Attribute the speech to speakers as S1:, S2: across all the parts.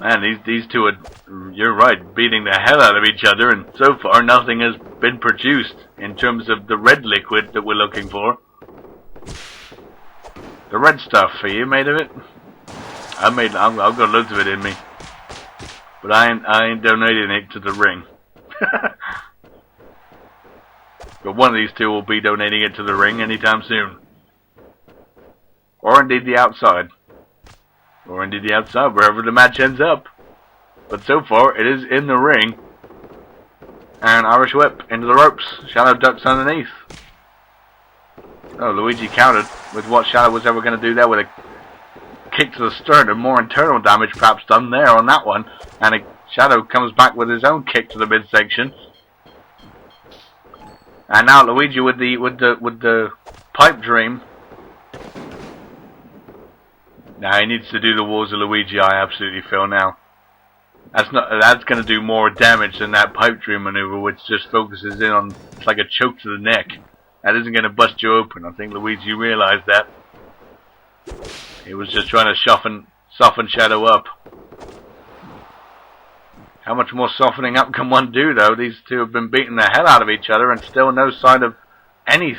S1: Man, these two are, you're right, beating the hell out of each other, and so far nothing has been produced in terms of the red liquid that we're looking for. The red stuff, are you made of it? I've got loads of it in me. But I ain't donating it to the ring. But one of these two will be donating it to the ring anytime soon. Or indeed the outside. Or indeed the outside, wherever the match ends up. But so far, it is in the ring. And Irish whip into the ropes. Shadow ducks underneath. Oh, Luigi countered with what Shadow was ever going to do there with a kick to the sternum. More internal damage perhaps done there on that one. And Shadow comes back with his own kick to the midsection. And now Luigi with the pipe dream. Now he needs to do the Wars of Luigi, I absolutely feel now. That's going to do more damage than that pipe dream maneuver, which just focuses in on, it's like a choke to the neck. That isn't going to bust you open. I think Luigi realized that. He was just trying to soften Shadow up. How much more softening up can one do, though? These two have been beating the hell out of each other and still no sign of any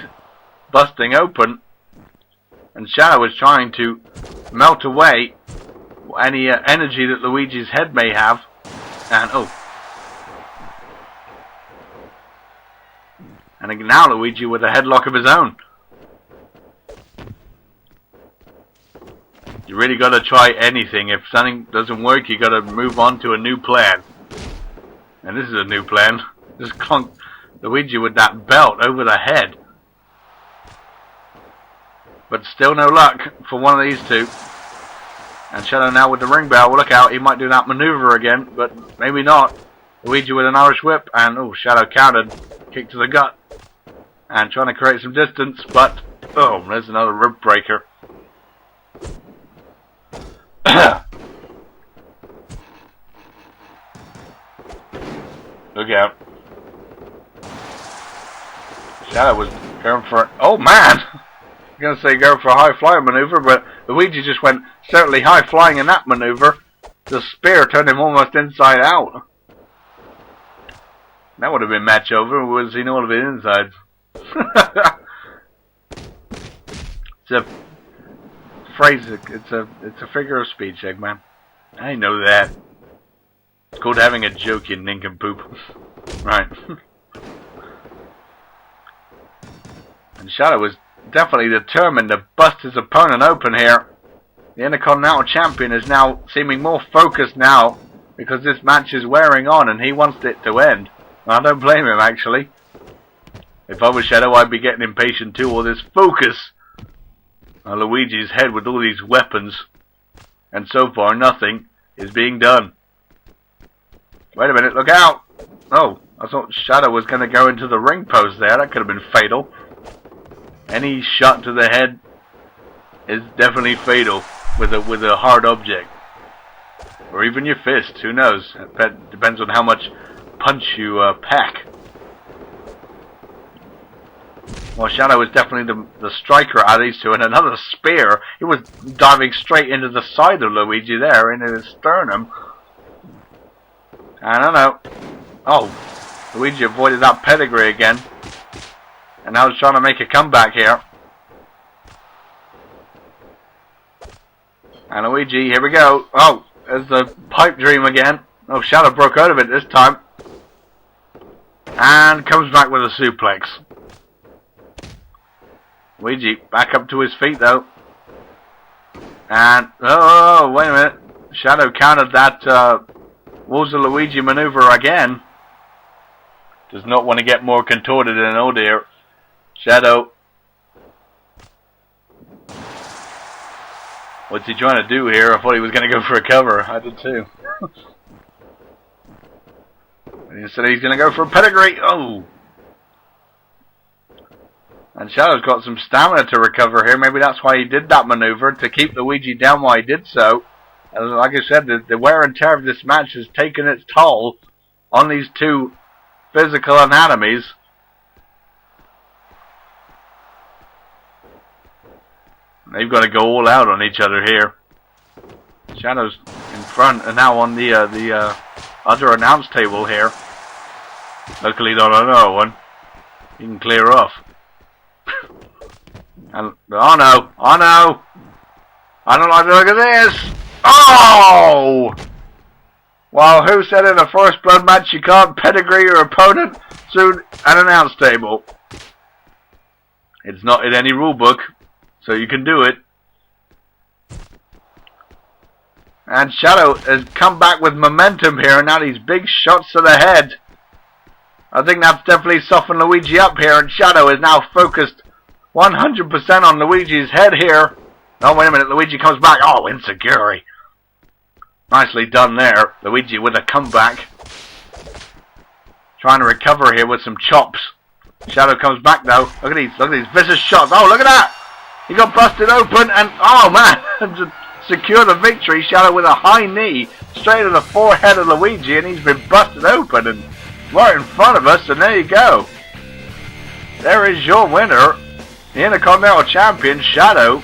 S1: busting open. And Shadow is trying to melt away any energy that Luigi's head may have. And, oh. And now Luigi with a headlock of his own. You really got to try anything. If something doesn't work, you got to move on to a new plan. And this is a new plan. Just clunk Luigi with that belt over the head. But still no luck for one of these two. And Shadow now with the ring bell. Well, look out, he might do that maneuver again, but maybe not. Luigi with an Irish whip, and oh, Shadow countered. Kick to the gut. And trying to create some distance, but oh, there's another rib breaker. Look out. Shadow was going for it. Oh man! I'm going to say go for a high flying maneuver, but Luigi just went certainly high flying in that maneuver. The spear turned him almost inside out. That would have been match over, was he all of it inside. It's a phrase, it's a figure of speech, Eggman. I know that. It's called having a joke, you nincompoop. Right. And Shadow was definitely determined to bust his opponent open here. The Intercontinental Champion is now seeming more focused now because this match is wearing on and he wants it to end. And I don't blame him, actually. If I was Shadow, I'd be getting impatient too. All this focus on Luigi's head with all these weapons. And so far, nothing is being done. Wait a minute, look out! Oh, I thought Shadow was going to go into the ring post there. That could have been fatal. Any shot to the head is definitely fatal with a hard object. Or even your fist, who knows? It depends on how much punch you pack. Well, Shadow is definitely the striker out of these two. And another spear. He was diving straight into the side of Luigi there, into his sternum. I don't know. Oh, Luigi avoided that pedigree again. And now he's trying to make a comeback here. And Luigi, here we go. Oh, there's the pipe dream again. Oh, Shadow broke out of it this time. And comes back with a suplex. Luigi back up to his feet though. And, oh, wait a minute. Shadow countered that Wars of Luigi maneuver again. Does not want to get more contorted in, oh dear. Shadow. What's he trying to do here? I thought he was going to go for a cover. I did too. And he said he's going to go for a pedigree. Oh. And Shadow's got some stamina to recover here. Maybe that's why he did that maneuver, to keep Luigi down while he did so. And like I said, the wear and tear of this match has taken its toll on these two physical anatomies. They've got to go all out on each other here. Shadow's in front and now on the other announce table here. Luckily not another one. You can clear off. And oh no! Oh no! I don't like the look of this! Oh! Well, who said in a first blood match you can't pedigree your opponent through an announce table? It's not in any rule book, so you can do it. And Shadow has come back with momentum here, and now these big shots to the head. I think that's definitely softened Luigi up here, and Shadow is now focused 100% on Luigi's head here. Oh, wait a minute, Luigi comes back. Oh, insecurity. Nicely done there. Luigi with a comeback. Trying to recover here with some chops. Shadow comes back though. Look at these vicious shots. Oh, look at that! He got busted open and, oh man, to secure the victory, Shadow with a high knee straight to the forehead of Luigi, and he's been busted open and right in front of us, and there you go. There is your winner, the Intercontinental Champion, Shadow.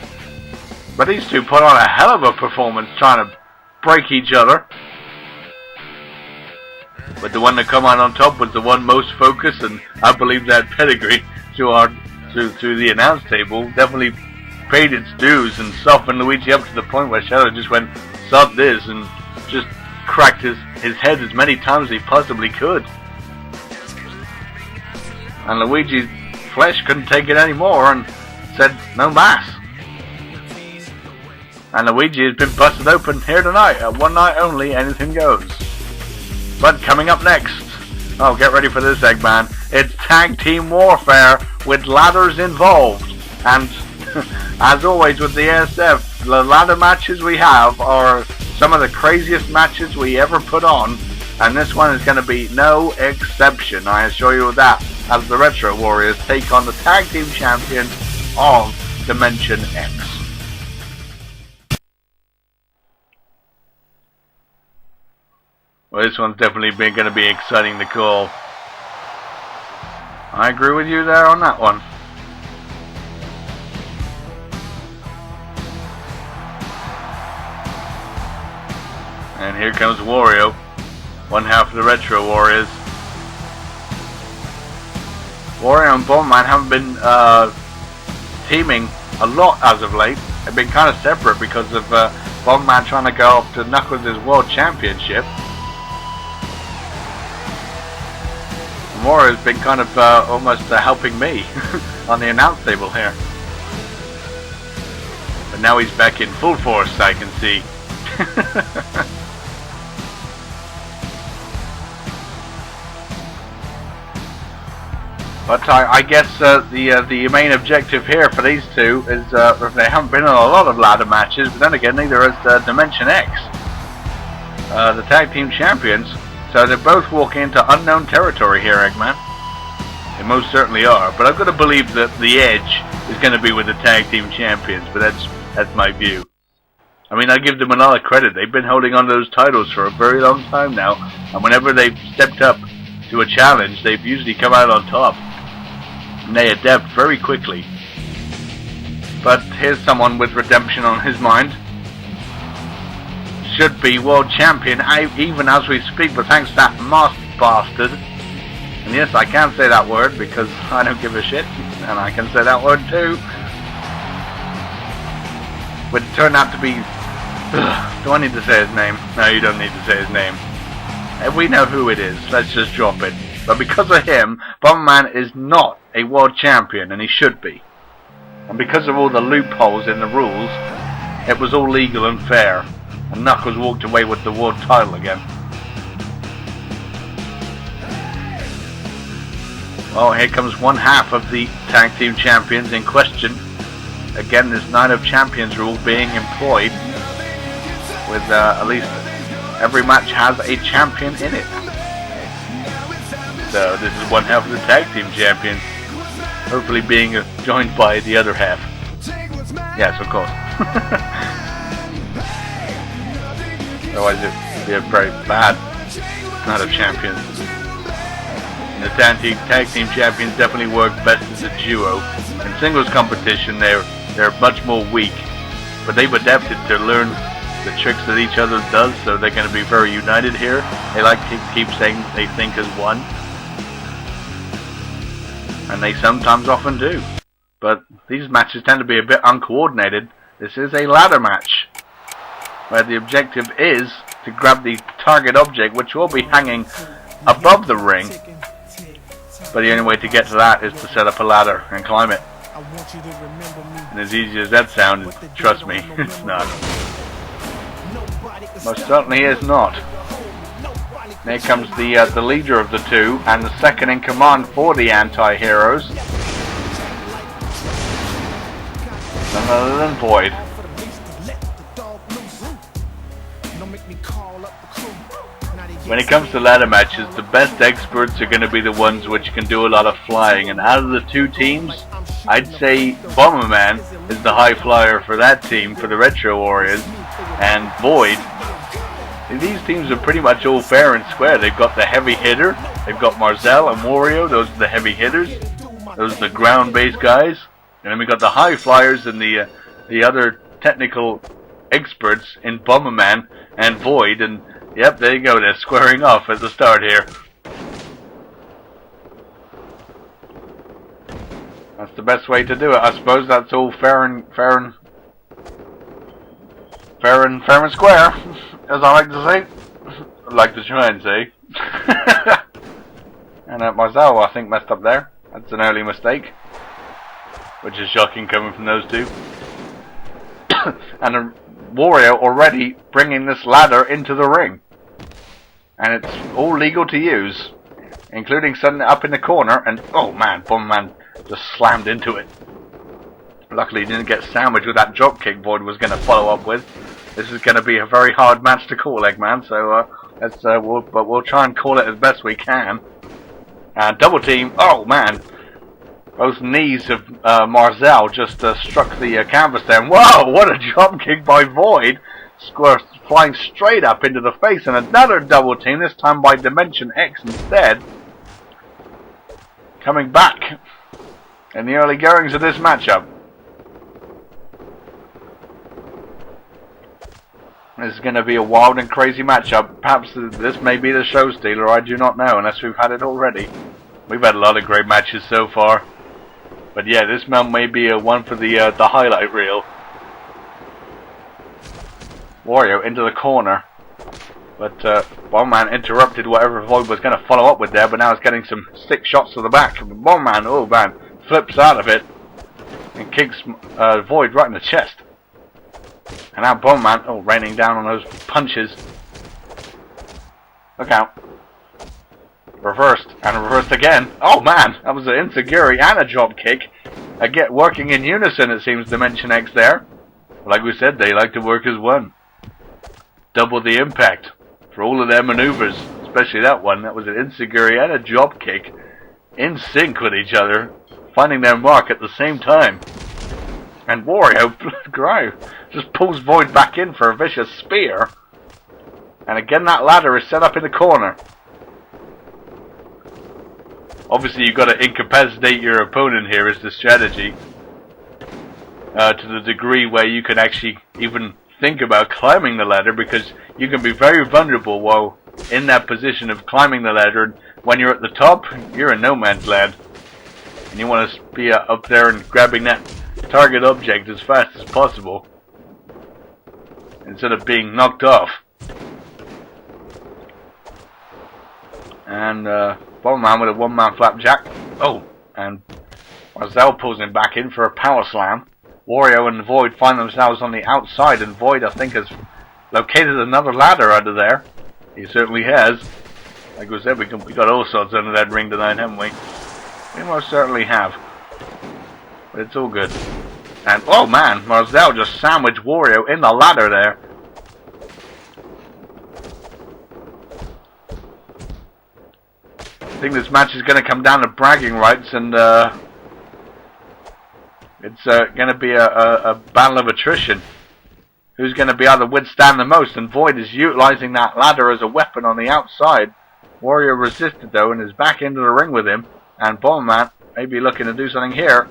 S1: But these two put on a hell of a performance trying to break each other. But the one that come out on top was the one most focused, and I believe that pedigree through the announce table definitely paid its dues and softened Luigi up to the point where Shadow just went, sod this, and just cracked his head as many times as he possibly could. And Luigi's flesh couldn't take it anymore and said, no mas. And Luigi has been busted open here tonight. At one night only, anything goes. But coming up next, oh, get ready for this, Eggman. It's Tag Team Warfare with ladders involved. And as always with the ASF, the ladder matches we have are some of the craziest matches we ever put on. And this one is going to be no exception, I assure you of that, as the Retro Warriors take on the Tag Team Champions of Dimension X. Well, this one's definitely going to be exciting to call. I agree with you there on that one. And here comes Wario, one half of the Retro Warriors. Wario and Bomberman haven't been teaming a lot as of late. They've been kind of separate because of Bomberman trying to go after Knuckles' World Championship. Wario's been kind of almost helping me on the announce table here. But now he's back in full force, I can see. But I guess the main objective here for these two is they haven't been in a lot of ladder matches, but then again neither has Dimension X, the tag team champions. So they're both walking into unknown territory here, Eggman. They most certainly are. But I've got to believe that the edge is going to be with the tag team champions. But that's my view. I mean, I give them a lot of credit. They've been holding on to those titles for a very long time now. And whenever they've stepped up to a challenge, they've usually come out on top. And they adapt very quickly. But here's someone with redemption on his mind. Should be world champion even as we speak, but thanks to that masked bastard. And yes, I can say that word because I don't give a shit, and I can say that word too. But it turned out to be... do I need to say his name? No, you don't need to say his name. We know who it is, let's just drop it. But because of him, Bomberman is not a world champion, and he should be. And because of all the loopholes in the rules, it was all legal and fair. And Knuckles walked away with the world title again. Well, here comes one half of the tag team champions in question. Again, this Night of Champions rule being employed, with at least every match has a champion in it. So this is one half of the tag team champions, hopefully being joined by the other half. Yes, of course. Otherwise it'd be a very bad Night of Champions. And the tag team champions definitely work best as a duo. In singles competition they're much more weak, but they've adapted to learn the tricks that each other does, so they're going to be very united here. They like to keep saying they think as one. And they sometimes often do. But these matches tend to be a bit uncoordinated. This is a ladder match, where the objective is to grab the target object, which will be hanging above the ring. But the only way to get to that is to set up a ladder and climb it. And as easy as that sounds, trust me, it's not. Most certainly is not. Here comes the leader of the two, and the second in command for the anti-heroes. None other than Void. When it comes to ladder matches, the best experts are going to be the ones which can do a lot of flying. And out of the two teams, I'd say Bomberman is the high flyer for that team, for the Retro Warriors, and Void. These teams are pretty much all fair and square. They've got the heavy hitter, they've got Marzel and Wario, those are the heavy hitters. Those are the ground-based guys. And then we got the high flyers and the other technical experts in Bomberman and Void. And yep, there you go, they're squaring off at the start here. That's the best way to do it. I suppose that's all fair and square, as I like to say. I'd like to try and say. And Marzel, I think, messed up there. That's an early mistake, which is shocking coming from those two. And Wario already bringing this ladder into the ring. And it's all legal to use, including setting it up in the corner. And oh man, Bomberman just slammed into it. Luckily he didn't get sandwiched with that drop kick Void was going to follow up with. This is going to be a very hard match to call, Eggman, so we'll try and call it as best we can. And double team, oh man, both knees of Marzel just struck the canvas there. And whoa, what a drop kick by Void! Flying straight up into the face, and another double team, this time by Dimension X instead. Coming back in the early goings of this matchup. This is going to be a wild and crazy matchup. Perhaps this may be the show stealer, I do not know, unless we've had it already. We've had a lot of great matches so far. But yeah, this may be one for the highlight reel. Wario into the corner. But Bomberman interrupted whatever Void was going to follow up with there, but now it's getting some stick shots to the back. Bomberman, oh man, flips out of it and kicks Void right in the chest. And now Bomberman, oh, raining down on those punches. Look out. Reversed, and reversed again. Oh man, that was an enziguri and a drop kick. Again, working in unison, it seems, Dimension X there. Like we said, they like to work as one. Double the impact for all of their maneuvers, especially that one. That was an enziguri and a drop kick in sync with each other, finding their mark at the same time. And Wario just pulls Void back in for a vicious spear. And again, that ladder is set up in the corner. Obviously, you've got to incapacitate your opponent here is the strategy. To the degree where you can actually even think about climbing the ladder, because you can be very vulnerable while in that position of climbing the ladder. And when you're at the top, you're in no man's land. And you want to be up there and grabbing that target object as fast as possible, instead of being knocked off. And Bomberman with a one-man flapjack. Oh, and Marzel pulls him back in for a power slam. Wario and Void find themselves on the outside, and Void, I think, has located another ladder under there. He certainly has. Like we said, we got all sorts under that ring tonight, haven't we? We most certainly have. But it's all good. And oh man, Marzel just sandwiched Wario in the ladder there. I think this match is going to come down to bragging rights, and it's going to be a battle of attrition. Who's going to be able to withstand the most? And Void is utilizing that ladder as a weapon on the outside. Wario resisted though and is back into the ring with him. And Bomberman may be looking to do something here.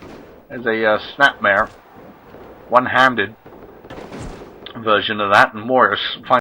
S1: There's a snapmare. One-handed. version of that, and Warriors